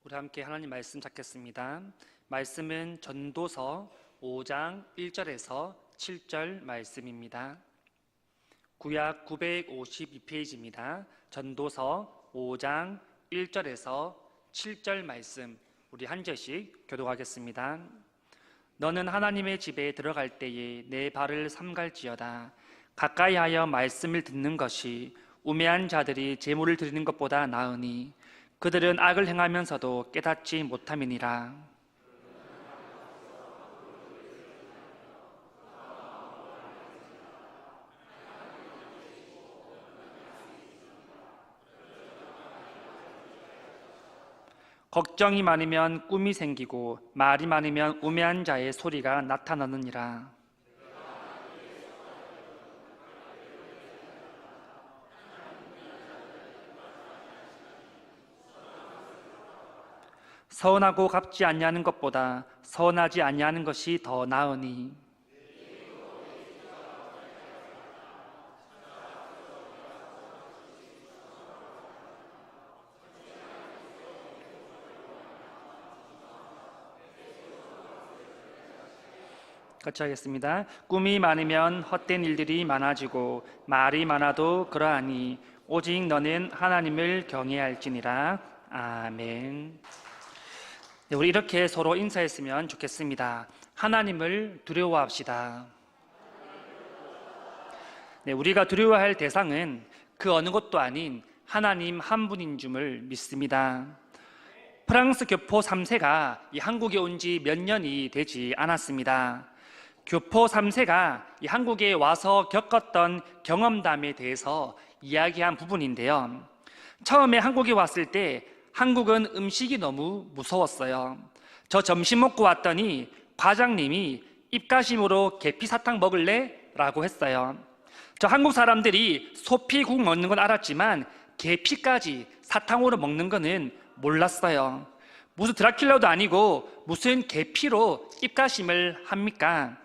우리 함께 하나님 말씀 찾겠습니다. 말씀은 전도서 5장 1절에서 7절 말씀입니다. 구약 952페이지입니다. 전도서 5장 1절에서 7절 말씀, 우리 한 절씩 교독하겠습니다. 너는 하나님의 집에 들어갈 때에 내 발을 삼갈지어다. 가까이 하여 말씀을 듣는 것이 우매한 자들이 제물을 드리는 것보다 나으니 그들은 악을 행하면서도 깨닫지 못함이니라. 걱정이 많으면 꿈이 생기고 말이 많으면 우매한 자의 소리가 나타나느니라. 서운하고 갚지 아니하는 것보다 서운하지 아니하는 것이 더 나으니 같이 하겠습니다. 꿈이 많으면 헛된 일들이 많아지고 말이 많아도 그러하니 오직 너는 하나님을 경외할지니라. 아멘. 네, 우리 이렇게 서로 인사했으면 좋겠습니다. 하나님을 두려워합시다. 네, 우리가 두려워할 대상은 그 어느 것도 아닌 하나님 한 분인 줄 믿습니다. 프랑스 교포 3세가 이 한국에 온 지 몇 년이 되지 않았습니다. 교포 3세가 이 한국에 와서 겪었던 경험담에 대해서 이야기한 부분인데요. 처음에 한국에 왔을 때 한국은 음식이 너무 무서웠어요. 저 점심 먹고 왔더니 과장님이 입가심으로 계피 사탕 먹을래? 라고 했어요. 저 한국 사람들이 소피국 먹는 건 알았지만 계피까지 사탕으로 먹는 거는 몰랐어요. 무슨 드라큘라도 아니고 무슨 계피로 입가심을 합니까?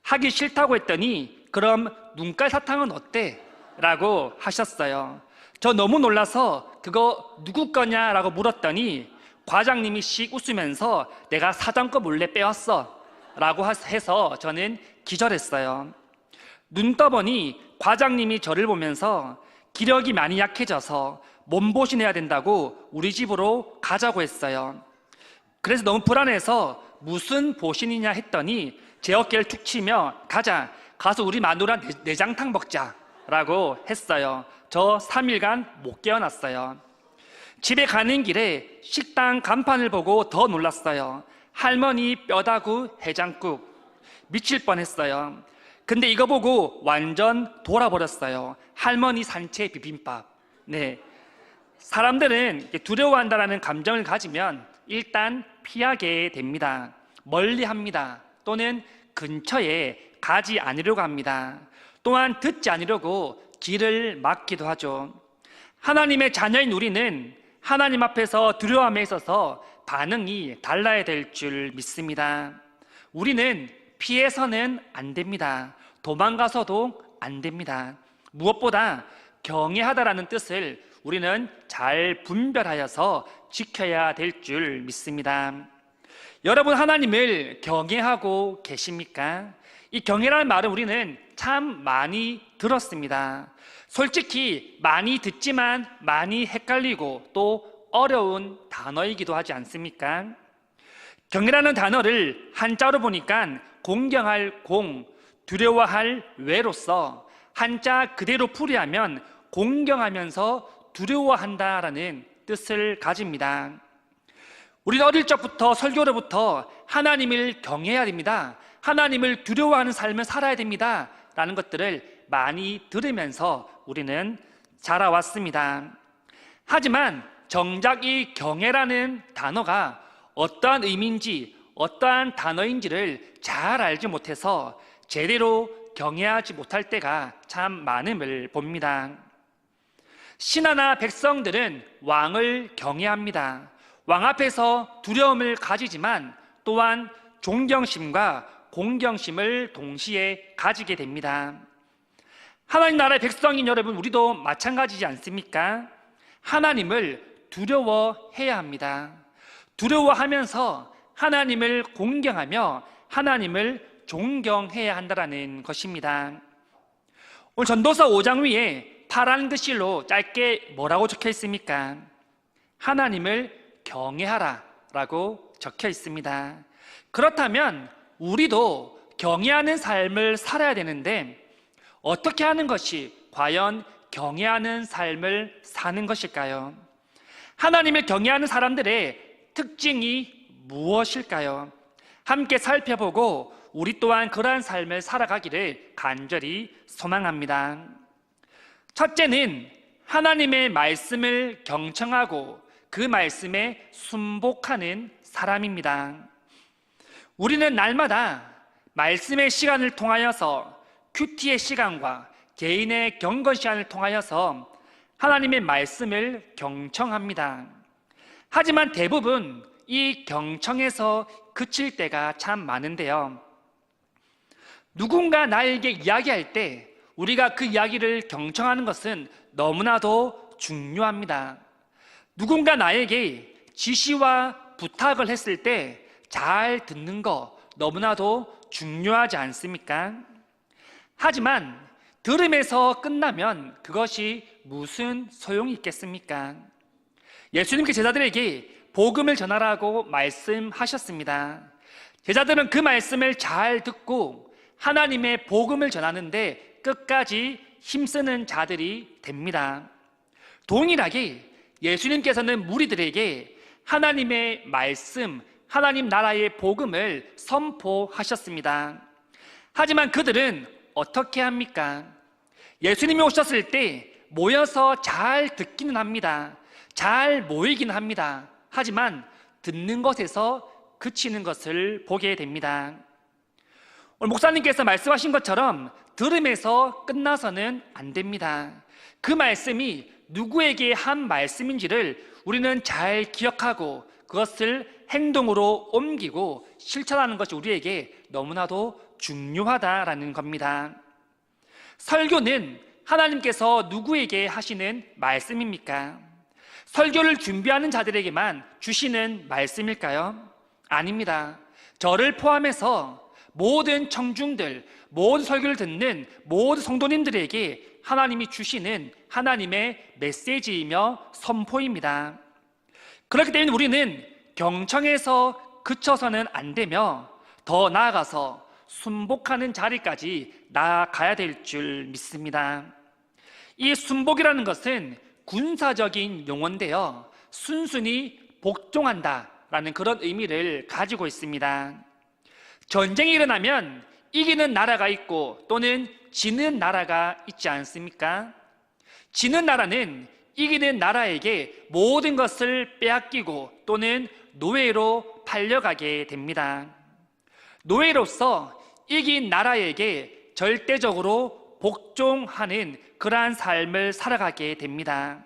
하기 싫다고 했더니 그럼 눈깔 사탕은 어때? 라고 하셨어요. 저 너무 놀라서 그거 누구 거냐라고 물었더니 과장님이 씩 웃으면서 내가 사장 거 몰래 빼왔어 라고 해서 저는 기절했어요. 눈 떠보니 과장님이 저를 보면서 기력이 많이 약해져서 몸보신해야 된다고 우리 집으로 가자고 했어요. 그래서 너무 불안해서 무슨 보신이냐 했더니 제 어깨를 툭 치며 가서 우리 마누라 내장탕 먹자 라고 했어요. 저 3일간 못 깨어났어요. 집에 가는 길에 식당 간판을 보고 더 놀랐어요. 할머니 뼈다구 해장국. 미칠 뻔했어요. 근데 이거 보고 완전 돌아버렸어요. 할머니 산채 비빔밥. 네, 사람들은 두려워한다는 감정을 가지면 일단 피하게 됩니다. 멀리합니다. 또는 근처에 가지 않으려고 합니다. 또한 듣지 않으려고 길을 막기도 하죠. 하나님의 자녀인 우리는 하나님 앞에서 두려움에 있어서 반응이 달라야 될 줄 믿습니다. 우리는 피해서는 안 됩니다. 도망가서도 안 됩니다. 무엇보다 경외하다라는 뜻을 우리는 잘 분별하여서 지켜야 될 줄 믿습니다. 여러분, 하나님을 경외하고 계십니까? 이 경외라는 말은 우리는 참 많이 들었습니다. 솔직히 많이 듣지만 많이 헷갈리고 또 어려운 단어이기도 하지 않습니까? 경외라는 단어를 한자로 보니까 공경할 공, 두려워할 외로서 한자 그대로 풀이하면 공경하면서 두려워한다라는 뜻을 가집니다. 우리는 어릴 적부터 설교로부터 하나님을 경외해야 됩니다. 하나님을 두려워하는 삶을 살아야 됩니다. 라는 것들을 많이 들으면서 우리는 자라왔습니다. 하지만 정작 이 경외라는 단어가 어떠한 의미인지 어떠한 단어인지를 잘 알지 못해서 제대로 경외하지 못할 때가 참 많음을 봅니다. 신하나 백성들은 왕을 경외합니다. 왕 앞에서 두려움을 가지지만 또한 존경심과 공경심을 동시에 가지게 됩니다. 하나님 나라의 백성인 여러분, 우리도 마찬가지지 않습니까? 하나님을 두려워해야 합니다. 두려워하면서 하나님을 공경하며 하나님을 존경해야 한다는 것입니다. 오늘 전도서 5장 위에 파란 글씨로 짧게 뭐라고 적혀 있습니까? 하나님을 경외하라 라고 적혀 있습니다. 그렇다면 우리도 경외하는 삶을 살아야 되는데 어떻게 하는 것이 과연 경외하는 삶을 사는 것일까요? 하나님을 경외하는 사람들의 특징이 무엇일까요? 함께 살펴보고 우리 또한 그러한 삶을 살아가기를 간절히 소망합니다. 첫째는 하나님의 말씀을 경청하고 그 말씀에 순복하는 사람입니다. 우리는 날마다 말씀의 시간을 통하여서 큐티의 시간과 개인의 경건 시간을 통하여서 하나님의 말씀을 경청합니다. 하지만 대부분 이 경청에서 그칠 때가 참 많은데요. 누군가 나에게 이야기할 때 우리가 그 이야기를 경청하는 것은 너무나도 중요합니다. 누군가 나에게 지시와 부탁을 했을 때 잘 듣는 거 너무나도 중요하지 않습니까? 하지만 들음에서 끝나면 그것이 무슨 소용이 있겠습니까? 예수님께 제자들에게 복음을 전하라고 말씀하셨습니다. 제자들은 그 말씀을 잘 듣고 하나님의 복음을 전하는데 끝까지 힘쓰는 자들이 됩니다. 동일하게 예수님께서는 무리들에게 하나님의 말씀, 하나님 나라의 복음을 선포하셨습니다. 하지만 그들은 어떻게 합니까? 예수님이 오셨을 때 모여서 잘 듣기는 합니다. 잘 모이기는 합니다. 하지만 듣는 것에서 그치는 것을 보게 됩니다. 오늘 목사님께서 말씀하신 것처럼 들음에서 끝나서는 안 됩니다. 그 말씀이 누구에게 한 말씀인지를 우리는 잘 기억하고 그것을 행동으로 옮기고 실천하는 것이 우리에게 너무나도 중요하다라는 겁니다. 설교는 하나님께서 누구에게 하시는 말씀입니까? 설교를 준비하는 자들에게만 주시는 말씀일까요? 아닙니다. 저를 포함해서 모든 청중들, 모든 설교를 듣는 모든 성도님들에게 하나님이 주시는 하나님의 메시지이며 선포입니다. 그렇기 때문에 우리는 경청에서 그쳐서는 안 되며 더 나아가서 순복하는 자리까지 나아가야 될 줄 믿습니다. 이 순복이라는 것은 군사적인 용어인데요, 순순히 복종한다라는 그런 의미를 가지고 있습니다. 전쟁이 일어나면 이기는 나라가 있고 또는 지는 나라가 있지 않습니까? 지는 나라는 이기는 나라에게 모든 것을 빼앗기고 또는 노예로 팔려가게 됩니다. 노예로서 이긴 나라에게 절대적으로 복종하는 그러한 삶을 살아가게 됩니다.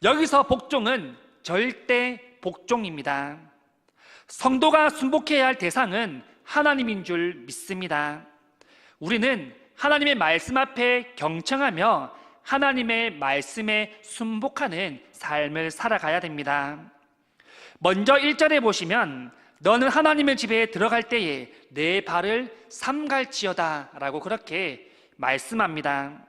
여기서 복종은 절대 복종입니다. 성도가 순복해야 할 대상은 하나님인 줄 믿습니다. 우리는 하나님의 말씀 앞에 경청하며 하나님의 말씀에 순복하는 삶을 살아가야 됩니다. 먼저 1절에 보시면 너는 하나님의 집에 들어갈 때에 내 발을 삼갈지어다 라고 그렇게 말씀합니다.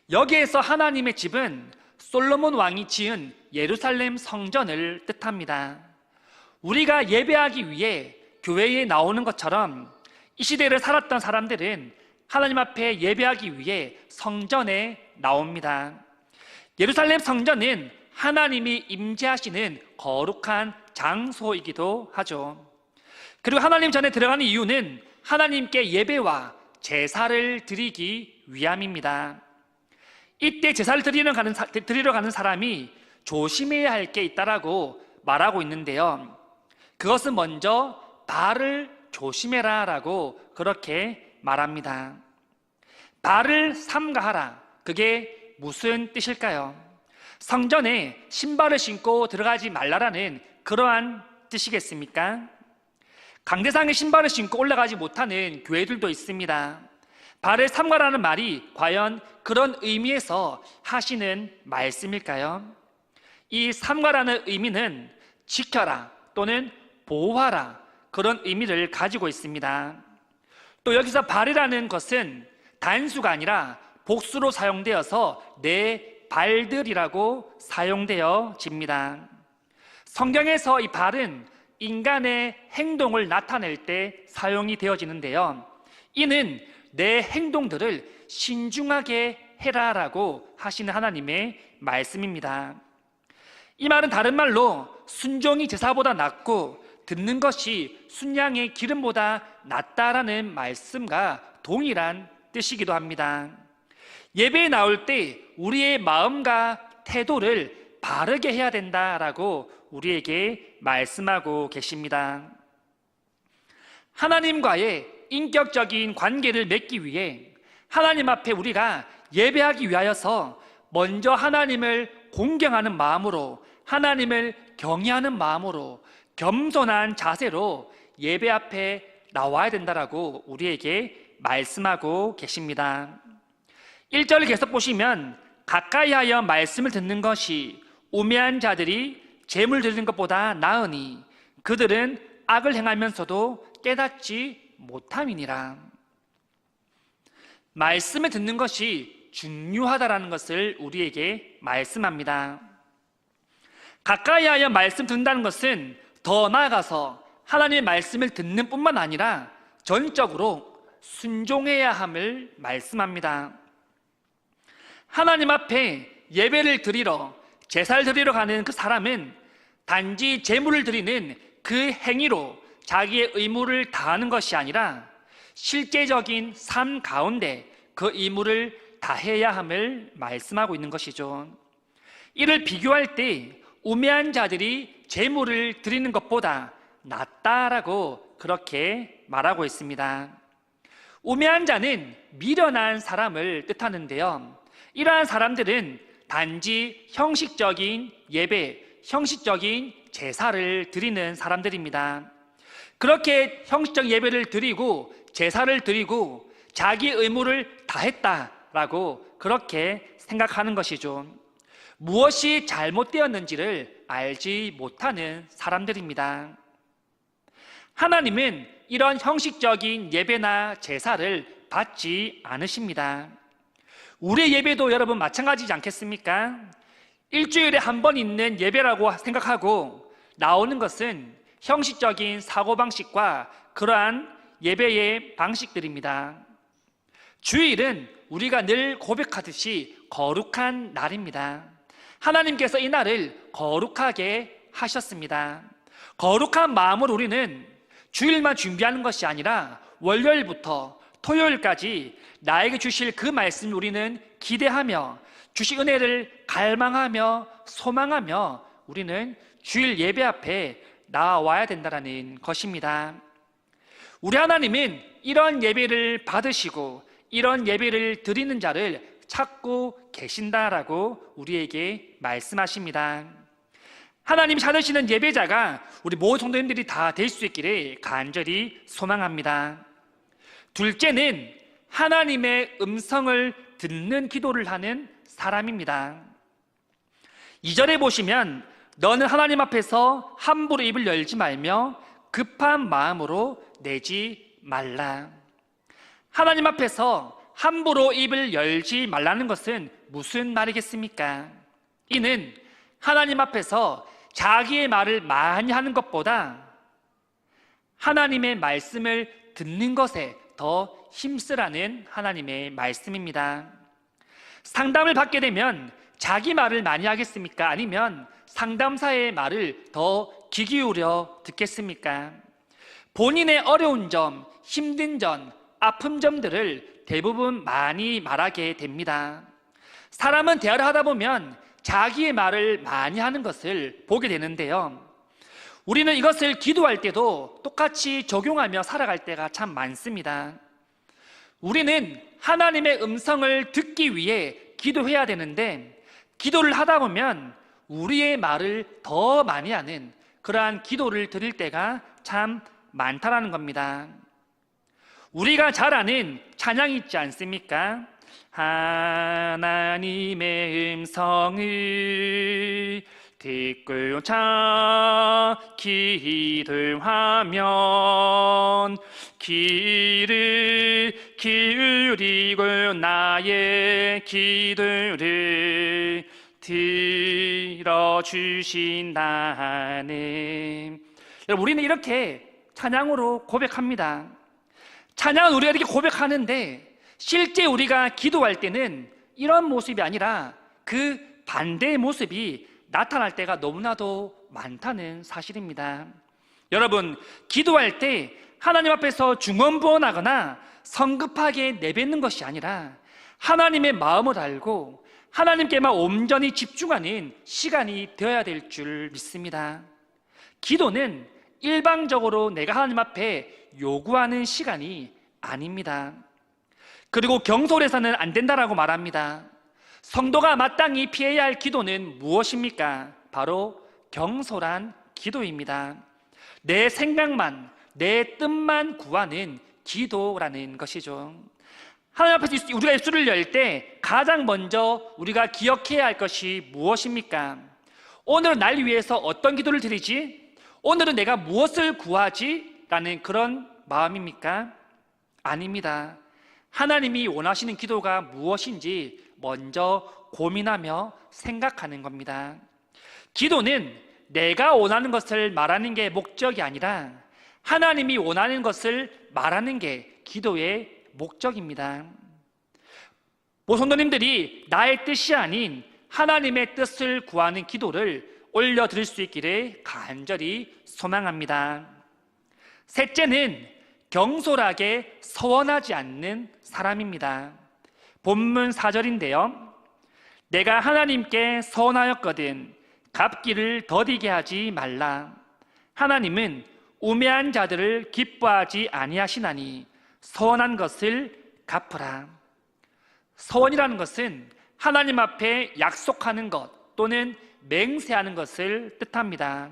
여기에서 하나님의 집은 솔로몬 왕이 지은 예루살렘 성전을 뜻합니다. 우리가 예배하기 위해 교회에 나오는 것처럼 이 시대를 살았던 사람들은 하나님 앞에 예배하기 위해 성전에 나옵니다. 예루살렘 성전은 하나님이 임재하시는 거룩한 장소이기도 하죠. 그리고 하나님 전에 들어가는 이유는 하나님께 예배와 제사를 드리기 위함입니다. 이때 제사를 드리러 가는 사람이 조심해야 할 게 있다라고 말하고 있는데요, 그것은 먼저 발을 조심해라 라고 그렇게 말합니다. 발을 삼가하라, 그게 무슨 뜻일까요? 성전에 신발을 신고 들어가지 말라라는 그러한 뜻이겠습니까? 강대상에 신발을 신고 올라가지 못하는 교회들도 있습니다. 발을 삼가라는 말이 과연 그런 의미에서 하시는 말씀일까요? 이 삼가라는 의미는 지켜라 또는 보호하라, 그런 의미를 가지고 있습니다. 또 여기서 발이라는 것은 단수가 아니라 복수로 사용되어서 내 발들이라고 사용되어집니다. 성경에서 이 발은 인간의 행동을 나타낼 때 사용이 되어지는데요, 이는 내 행동들을 신중하게 해라라고 하시는 하나님의 말씀입니다. 이 말은 다른 말로 순종이 제사보다 낫고 듣는 것이 순양의 기름보다 낫다라는 말씀과 동일한 뜻이기도 합니다. 예배에 나올 때 우리의 마음과 태도를 바르게 해야 된다라고 우리에게 말씀하고 계십니다. 하나님과의 인격적인 관계를 맺기 위해 하나님 앞에 우리가 예배하기 위하여서 먼저 하나님을 공경하는 마음으로, 하나님을 경외하는 마음으로, 겸손한 자세로 예배 앞에 나와야 된다라고 우리에게 말씀하고 계십니다. 1절을 계속 보시면 가까이 하여 말씀을 듣는 것이 우매한 자들이 재물 드리는 것보다 나으니 그들은 악을 행하면서도 깨닫지 못함이니라. 말씀을 듣는 것이 중요하다라는 것을 우리에게 말씀합니다. 가까이 하여 말씀 듣는다는 것은 더 나아가서 하나님의 말씀을 듣는 뿐만 아니라 전적으로 순종해야 함을 말씀합니다. 하나님 앞에 예배를 드리러, 제사를 드리러 가는 그 사람은 단지 제물을 드리는 그 행위로 자기의 의무를 다하는 것이 아니라 실제적인 삶 가운데 그 의무를 다해야 함을 말씀하고 있는 것이죠. 이를 비교할 때 우매한 자들이 제물을 드리는 것보다 낫다라고 그렇게 말하고 있습니다. 우매한 자는 미련한 사람을 뜻하는데요, 이러한 사람들은 단지 형식적인 예배, 형식적인 제사를 드리는 사람들입니다. 그렇게 형식적 예배를 드리고 제사를 드리고 자기 의무를 다했다라고 그렇게 생각하는 것이죠. 무엇이 잘못되었는지를 알지 못하는 사람들입니다. 하나님은 이런 형식적인 예배나 제사를 받지 않으십니다. 우리의 예배도 여러분 마찬가지지 않겠습니까? 일주일에 한 번 있는 예배라고 생각하고 나오는 것은 형식적인 사고방식과 그러한 예배의 방식들입니다. 주일은 우리가 늘 고백하듯이 거룩한 날입니다. 하나님께서 이 날을 거룩하게 하셨습니다. 거룩한 마음으로 우리는 주일만 준비하는 것이 아니라 월요일부터 토요일까지 나에게 주실 그 말씀을 우리는 기대하며 주실 은혜를 갈망하며 소망하며 우리는 주일 예배 앞에 나와야 된다는 것입니다. 우리 하나님은 이런 예배를 받으시고 이런 예배를 드리는 자를 찾고 계신다라고 우리에게 말씀하십니다. 하나님 찾으시는 예배자가 우리 모든 성도님들이 다 될 수 있기를 간절히 소망합니다. 둘째는 하나님의 음성을 듣는 기도를 하는 사람입니다. 2절에 보시면 너는 하나님 앞에서 함부로 입을 열지 말며 급한 마음으로 내지 말라. 하나님 앞에서 함부로 입을 열지 말라는 것은 무슨 말이겠습니까? 이는 하나님 앞에서 자기의 말을 많이 하는 것보다 하나님의 말씀을 듣는 것에 더 힘쓰라는 하나님의 말씀입니다. 상담을 받게 되면 자기 말을 많이 하겠습니까? 아니면 상담사의 말을 더 귀 기울여 듣겠습니까? 본인의 어려운 점, 힘든 점, 아픈 점들을 대부분 많이 말하게 됩니다. 사람은 대화를 하다 보면 자기의 말을 많이 하는 것을 보게 되는데요, 우리는 이것을 기도할 때도 똑같이 적용하며 살아갈 때가 참 많습니다. 우리는 하나님의 음성을 듣기 위해 기도해야 되는데 기도를 하다 보면 우리의 말을 더 많이 하는 그러한 기도를 드릴 때가 참 많다라는 겁니다. 우리가 잘 아는 찬양이 있지 않습니까? 하나님의 음성을 뒷글자 기도하면 귀를 기울이고 나의 기도를 들어주신다네. 여러분, 우리는 이렇게 찬양으로 고백합니다. 찬양은 우리가 이렇게 고백하는데 실제 우리가 기도할 때는 이런 모습이 아니라 그 반대의 모습이 나타날 때가 너무나도 많다는 사실입니다. 여러분, 기도할 때 하나님 앞에서 중언부언하거나 성급하게 내뱉는 것이 아니라 하나님의 마음을 알고 하나님께만 온전히 집중하는 시간이 되어야 될 줄 믿습니다. 기도는 일방적으로 내가 하나님 앞에 요구하는 시간이 아닙니다. 그리고 경솔해서는 안 된다라고 말합니다. 성도가 마땅히 피해야 할 기도는 무엇입니까? 바로 경솔한 기도입니다. 내 생각만, 내 뜻만 구하는 기도라는 것이죠. 하나님 앞에서 우리가 입술을 열 때 가장 먼저 우리가 기억해야 할 것이 무엇입니까? 오늘은 날 위해서 어떤 기도를 드리지? 오늘은 내가 무엇을 구하지? 라는 그런 마음입니까? 아닙니다. 하나님이 원하시는 기도가 무엇인지 먼저 고민하며 생각하는 겁니다. 기도는 내가 원하는 것을 말하는 게 목적이 아니라 하나님이 원하는 것을 말하는 게 기도의 목적입니다. 모성도님들이 나의 뜻이 아닌 하나님의 뜻을 구하는 기도를 올려드릴 수 있기를 간절히 소망합니다. 셋째는 경솔하게 서원하지 않는 사람입니다. 본문 4절인데요. 내가 하나님께 서원하였거든 갚기를 더디게 하지 말라. 하나님은 우매한 자들을 기뻐하지 아니하시나니 서원한 것을 갚으라. 서원이라는 것은 하나님 앞에 약속하는 것 또는 맹세하는 것을 뜻합니다.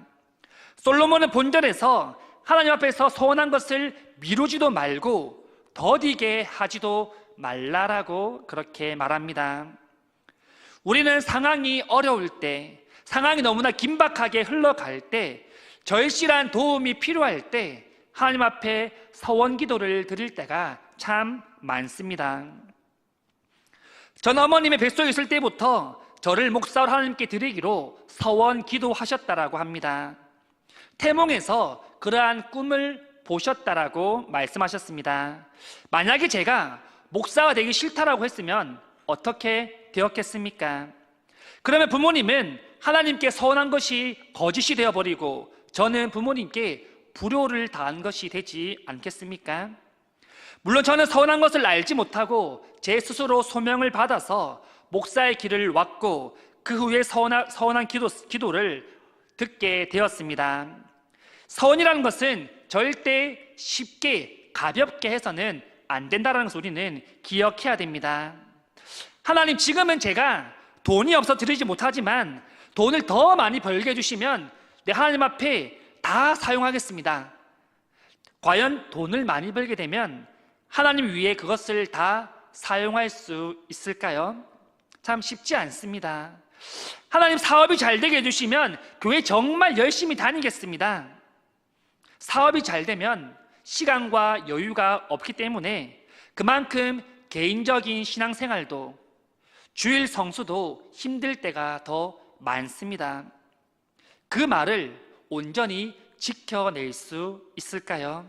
솔로몬은 본절에서 하나님 앞에서 서원한 것을 미루지도 말고 더디게 하지도 말라라고 그렇게 말합니다. 우리는 상황이 어려울 때, 상황이 너무나 긴박하게 흘러갈 때, 절실한 도움이 필요할 때 하나님 앞에 서원 기도를 드릴 때가 참 많습니다. 전 어머님의 뱃속에 있을 때부터 저를 목사로 하나님께 드리기로 서원 기도하셨다라고 합니다. 태몽에서 그러한 꿈을 보셨다라고 말씀하셨습니다. 만약에 제가 목사가 되기 싫다라고 했으면 어떻게 되었겠습니까? 그러면 부모님은 하나님께 서원한 것이 거짓이 되어버리고 저는 부모님께 불효를 당한 것이 되지 않겠습니까? 물론 저는 서원한 것을 알지 못하고 제 스스로 소명을 받아서 목사의 길을 왔고 그 후에 서원한 기도를 듣게 되었습니다. 서원이라는 것은 절대 쉽게 가볍게 해서는 안 된다는 것을 우리는 기억해야 됩니다. 하나님, 지금은 제가 돈이 없어 드리지 못하지만 돈을 더 많이 벌게 해주시면 내 하나님 앞에 다 사용하겠습니다. 과연 돈을 많이 벌게 되면 하나님 위해 그것을 다 사용할 수 있을까요? 참 쉽지 않습니다. 하나님, 사업이 잘 되게 해주시면 교회 정말 열심히 다니겠습니다. 사업이 잘 되면 시간과 여유가 없기 때문에 그만큼 개인적인 신앙생활도 주일 성수도 힘들 때가 더 많습니다. 그 말을 온전히 지켜낼 수 있을까요?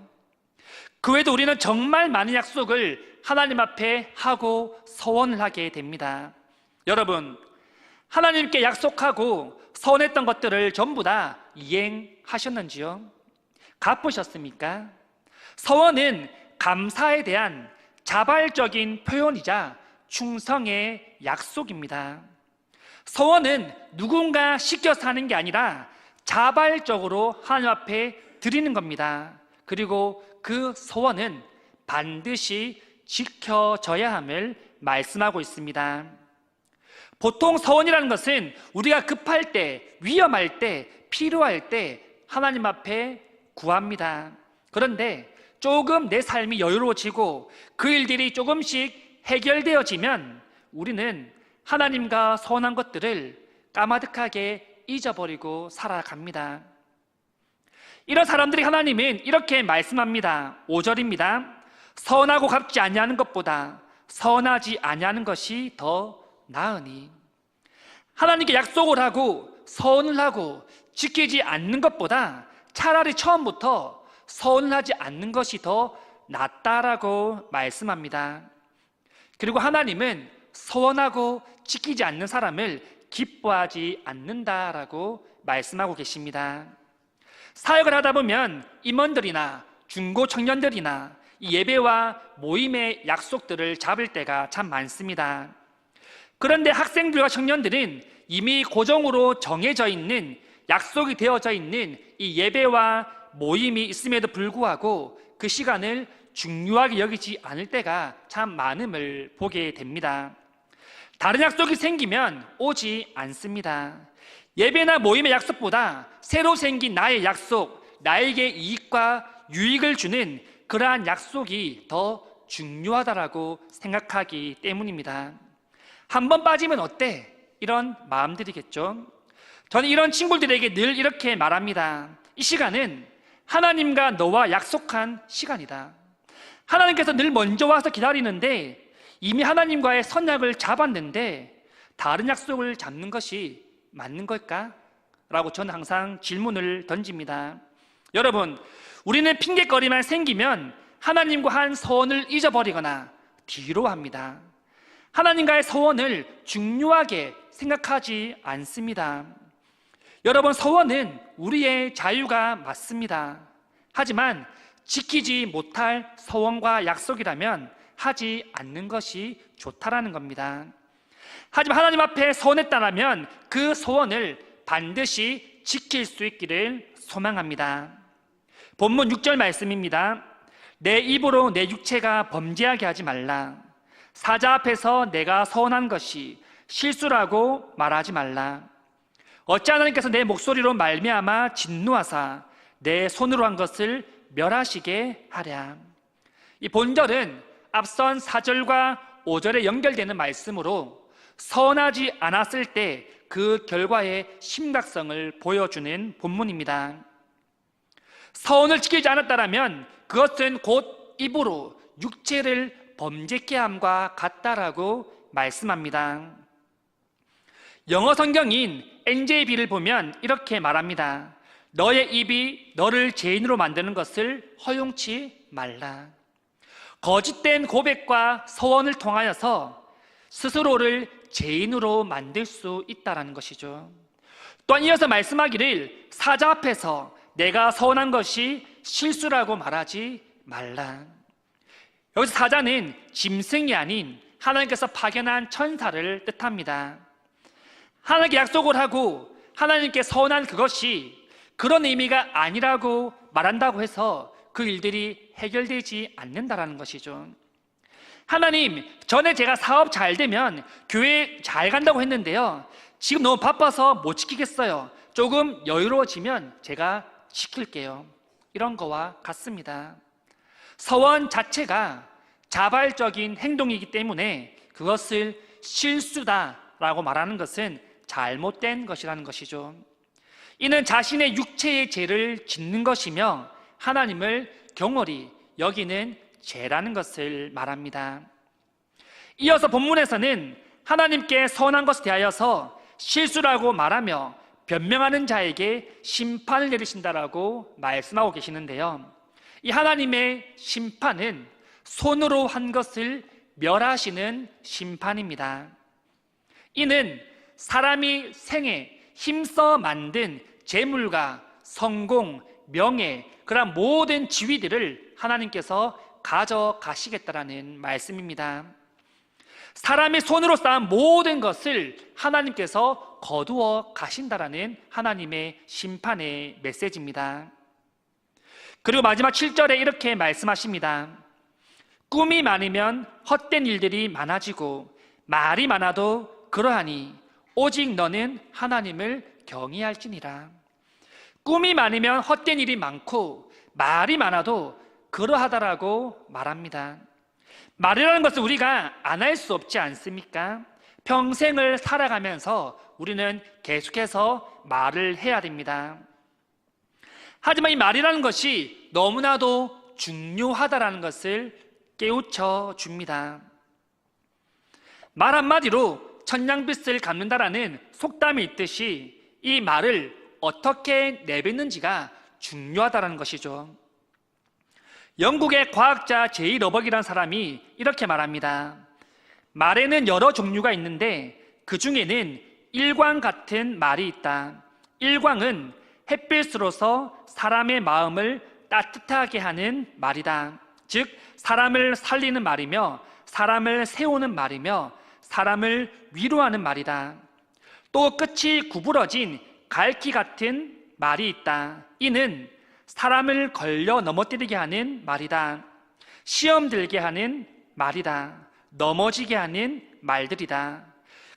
그 외에도 우리는 정말 많은 약속을 하나님 앞에 하고 서원을 하게 됩니다. 여러분, 하나님께 약속하고 서원했던 것들을 전부 다 이행하셨는지요? 갚으셨습니까? 서원은 감사에 대한 자발적인 표현이자 충성의 약속입니다. 서원은 누군가 시켜서 하는 게 아니라 자발적으로 하나님 앞에 드리는 겁니다. 그리고 그 서원은 반드시 지켜져야 함을 말씀하고 있습니다. 보통 서원이라는 것은 우리가 급할 때, 위험할 때, 필요할 때 하나님 앞에 구합니다. 그런데 조금 내 삶이 여유로워지고 그 일들이 조금씩 해결되어지면 우리는 하나님과 서운한 것들을 까마득하게 잊어버리고 살아갑니다. 이런 사람들이 하나님은 이렇게 말씀합니다. 5절입니다. 선하고 갚지 아니하는 것보다 선하지 아니하는 것이 더 나으니. 하나님께 약속을 하고 선을 하고 지키지 않는 것보다 차라리 처음부터 선을 하지 않는 것이 더 낫다라고 말씀합니다. 그리고 하나님은 선하고 지키지 않는 사람을 기뻐하지 않는다라고 말씀하고 계십니다. 사역을 하다 보면 임원들이나 중고 청년들이나 이 예배와 모임의 약속들을 잡을 때가 참 많습니다. 그런데 학생들과 청년들은 이미 고정으로 정해져 있는, 약속이 되어져 있는 이 예배와 모임이 있음에도 불구하고 그 시간을 중요하게 여기지 않을 때가 참 많음을 보게 됩니다. 다른 약속이 생기면 오지 않습니다. 예배나 모임의 약속보다 새로 생긴 나의 약속, 나에게 이익과 유익을 주는 그러한 약속이 더 중요하다라고 생각하기 때문입니다. 한 번 빠지면 어때? 이런 마음들이겠죠. 저는 이런 친구들에게 늘 이렇게 말합니다. 이 시간은 하나님과 너와 약속한 시간이다. 하나님께서 늘 먼저 와서 기다리는데 이미 하나님과의 선약을 잡았는데 다른 약속을 잡는 것이 맞는 걸까? 라고 저는 항상 질문을 던집니다. 여러분, 우리는 핑계거리만 생기면 하나님과 한 서원을 잊어버리거나 뒤로 합니다. 하나님과의 서원을 중요하게 생각하지 않습니다. 여러분, 서원은 우리의 자유가 맞습니다. 하지만 지키지 못할 서원과 약속이라면 하지 않는 것이 좋다라는 겁니다. 하지만 하나님 앞에 서원했다면 그 서원을 반드시 지킬 수 있기를 소망합니다. 본문 6절 말씀입니다. 내 입으로 내 육체가 범죄하게 하지 말라. 사자 앞에서 내가 서원한 것이 실수라고 말하지 말라. 어찌 하나님께서 내 목소리로 말미암아 진노하사 내 손으로 한 것을 멸하시게 하랴. 이 본절은 앞선 4절과 5절에 연결되는 말씀으로 선하지 않았을 때 그 결과의 심각성을 보여주는 본문입니다. 서원을 지키지 않았다면 그것은 곧 입으로 육체를 범죄케 함과 같다라고 말씀합니다. 영어 성경인 NJB를 보면 이렇게 말합니다. 너의 입이 너를 죄인으로 만드는 것을 허용치 말라. 거짓된 고백과 서원을 통하여서 스스로를 죄인으로 만들 수 있다는 것이죠. 또한 이어서 말씀하기를 사자 앞에서 내가 서원한 것이 실수라고 말하지 말라. 여기서 사자는 짐승이 아닌 하나님께서 파견한 천사를 뜻합니다. 하나님께 약속을 하고 하나님께 서원한 그것이 그런 의미가 아니라고 말한다고 해서 그 일들이 해결되지 않는다는 것이죠. 하나님, 전에 제가 사업 잘 되면 교회 잘 간다고 했는데요, 지금 너무 바빠서 못 지키겠어요. 조금 여유로워지면 제가 지킬게요. 이런 거와 같습니다. 서원 자체가 자발적인 행동이기 때문에 그것을 실수다라고 말하는 것은 잘못된 것이라는 것이죠. 이는 자신의 육체의 죄를 짓는 것이며 하나님을 경홀히 여기는 죄라는 것을 말합니다. 이어서 본문에서는 하나님께 선한 것에 대하여서 실수라고 말하며 변명하는 자에게 심판을 내리신다라고 말씀하고 계시는데요, 이 하나님의 심판은 손으로 한 것을 멸하시는 심판입니다. 이는 사람이 생에 힘써 만든 재물과 성공, 명예, 그런 모든 지위들을 하나님께서 가져가시겠다라는 말씀입니다. 사람이 손으로 쌓은 모든 것을 하나님께서 거두어 가신다라는 하나님의 심판의 메시지입니다. 그리고 마지막 7절에 이렇게 말씀하십니다. 꿈이 많으면 헛된 일들이 많아지고 말이 많아도 그러하니 오직 너는 하나님을 경외할지니라. 꿈이 많으면 헛된 일이 많고 말이 많아도 그러하다라고 말합니다. 말이라는 것은 우리가 안 할 수 없지 않습니까? 평생을 살아가면서 우리는 계속해서 말을 해야 됩니다. 하지만 이 말이라는 것이 너무나도 중요하다라는 것을 깨우쳐 줍니다. 말 한마디로 천냥빚을 갚는다라는 속담이 있듯이 이 말을 어떻게 내뱉는지가 중요하다는 것이죠. 영국의 과학자 제이 러벅이라는 사람이 이렇게 말합니다. 말에는 여러 종류가 있는데 그 중에는 일광 같은 말이 있다. 일광은 햇빛으로서 사람의 마음을 따뜻하게 하는 말이다. 즉 사람을 살리는 말이며 사람을 세우는 말이며 사람을 위로하는 말이다. 또 끝이 구부러진 갈퀴 같은 말이 있다. 이는 사람을 걸려 넘어뜨리게 하는 말이다. 시험 들게 하는 말이다. 넘어지게 하는 말들이다.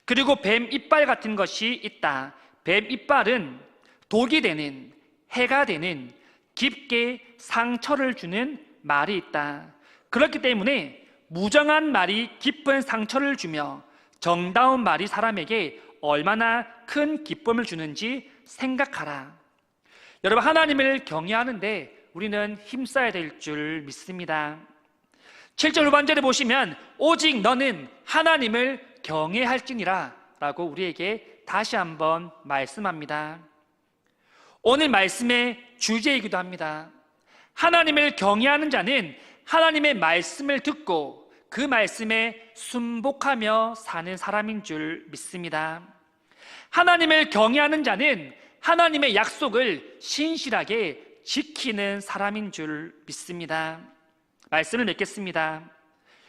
그리고 뱀 이빨 같은 것이 있다. 뱀 이빨은 독이 되는, 해가 되는, 깊게 상처를 주는 말이 있다. 그렇기 때문에 무정한 말이 깊은 상처를 주며 정다운 말이 사람에게 얼마나 큰 기쁨을 주는지 생각하라. 여러분, 하나님을 경외하는데 우리는 힘써야 될 줄 믿습니다. 7절 후반절에 보시면 오직 너는 하나님을 경외할지니라 라고 우리에게 다시 한번 말씀합니다. 오늘 말씀의 주제이기도 합니다. 하나님을 경외하는 자는 하나님의 말씀을 듣고 그 말씀에 순복하며 사는 사람인 줄 믿습니다. 하나님을 경외하는 자는 하나님의 약속을 신실하게 지키는 사람인 줄 믿습니다. 말씀을 맺겠습니다.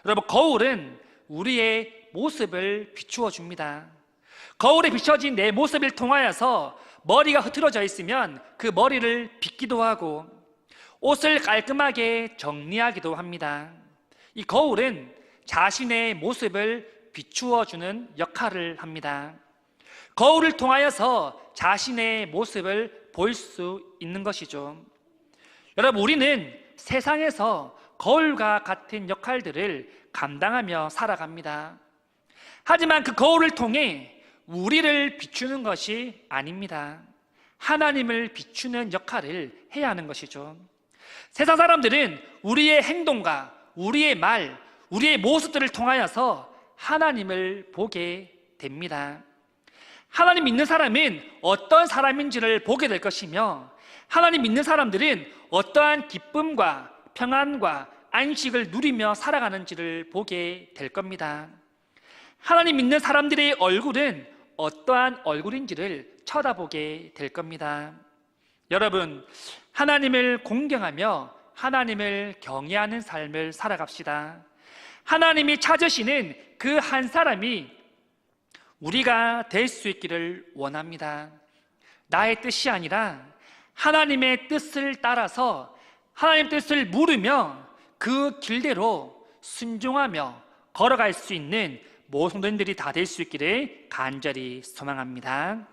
여러분, 거울은 우리의 모습을 비추어 줍니다. 거울에 비춰진 내 모습을 통하여서 머리가 흐트러져 있으면 그 머리를 빗기도 하고 옷을 깔끔하게 정리하기도 합니다. 이 거울은 자신의 모습을 비추어 주는 역할을 합니다. 거울을 통하여서 자신의 모습을 볼 수 있는 것이죠. 여러분, 우리는 세상에서 거울과 같은 역할들을 감당하며 살아갑니다. 하지만 그 거울을 통해 우리를 비추는 것이 아닙니다. 하나님을 비추는 역할을 해야 하는 것이죠. 세상 사람들은 우리의 행동과 우리의 말, 우리의 모습들을 통하여서 하나님을 보게 됩니다. 하나님 믿는 사람은 어떤 사람인지를 보게 될 것이며 하나님 믿는 사람들은 어떠한 기쁨과 평안과 안식을 누리며 살아가는지를 보게 될 겁니다. 하나님 믿는 사람들의 얼굴은 어떠한 얼굴인지를 쳐다보게 될 겁니다. 여러분, 하나님을 공경하며 하나님을 경외하는 삶을 살아갑시다. 하나님이 찾으시는 그 한 사람이 우리가 될 수 있기를 원합니다. 나의 뜻이 아니라 하나님의 뜻을 따라서 하나님의 뜻을 물으며 그 길대로 순종하며 걸어갈 수 있는 모든 성도님들이 다 될 수 있기를 간절히 소망합니다.